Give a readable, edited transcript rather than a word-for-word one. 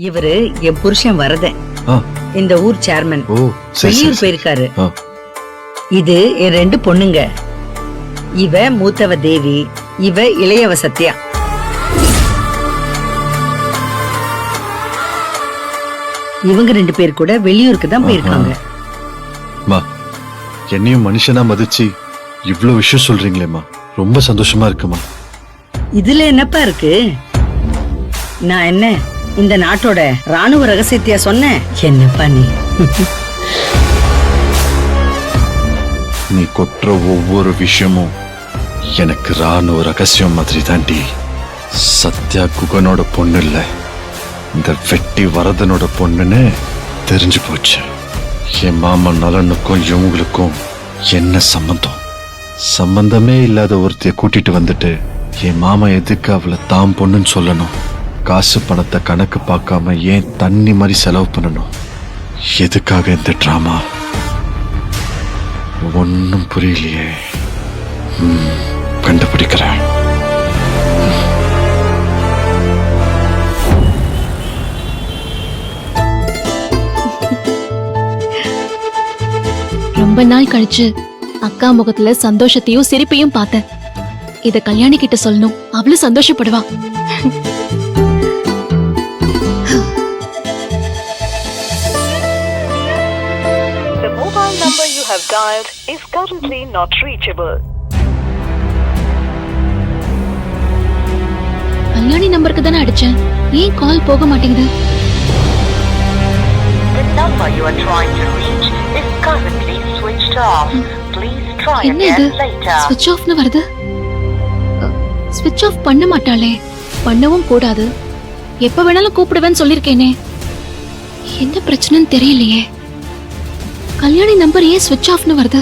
இவரு என் புருஷன் வரதன், ஆ, இந்த ஊர் சேர்மன். ஓ சரி வெளியூர் சரி போயிருக்காரு. ஆ, இது என் 2 பொண்ணுங்க. இவ மூத்தவ தேவி, இவ இளையவ சத்யா. இவங்க 2 பேர் கூட வெளியூருக்கு தான் போயிருக்காங்க. அம்மா, என்னையும் மனுஷனா மதிச்சு இவ்ளோ விஷயம் சொல்றீங்களேம்மா, ரொம்ப சந்தோஷமா இருக்குமா. இதுல என்னப்பா இருக்கு? நான் என்ன இந்த நாட்டோட ராணுவ ரகசியத்தையா சொன்னேன்? என்னப்பா நீ? நீ கொட்டுற ஒவ்வொரு விஷயமும் எனக்கு ராணுவ ரகசியம் மாதிரி தாண்டி. சத்யா குகனோட பொண்ணு இல்ல, இந்த வெட்டி வரதனோட பொண்ணுன்னு தெரிஞ்சு போச்சு. என் மாமன் நலனுக்கும் இவங்களுக்கும் என்ன சம்பந்தம்? சம்பந்தமே இல்லாத ஒருத்தைய கூட்டிட்டு வந்துட்டு என் மாமா எதுக்கு அவளை தாம் பொண்ணுன்னு சொல்லணும்? காசு பணத்தை கணக்கு பார்க்காம ஏன் தண்ணி மாதிரி செலவு பண்ணணும்? எதுக்காக இந்த டிராமா? ஒன்னும் புரியலையே. கண்டுபிடிக்கிறேன். ரொம்ப நாள் கழிச்சு அக்கா முகத்துல சந்தோஷத்தையும் சிரிப்பையும் பார்த்தேன். இத கல்யாணி கிட்ட சொல்லணும், அவளும் சந்தோஷப்படுவா. The mobile number you have dialed is currently not reachable. Kalyani நம்பருக்கு தானே அடிச்சேன், ஏன் கால் போக மாட்டேங்குது? The number you are trying to reach is currently switched off. Please try என்ன இது? again later. ஸ்விட்ச் ஆஃப்னு வருது. ஸ்விட்ச் ஆஃப் பண்ண மாட்டாளே, பண்ணவும் கூடாது. எப்ப வேணாலும் கூப்பிடுவேன்னு சொல்லிருக்கேனே. என்ன பிரச்சனைன்னு தெரியலையே. கல்யாணி நம்பர் ஏன் ஸ்விட்ச் ஆஃப்னு வருது?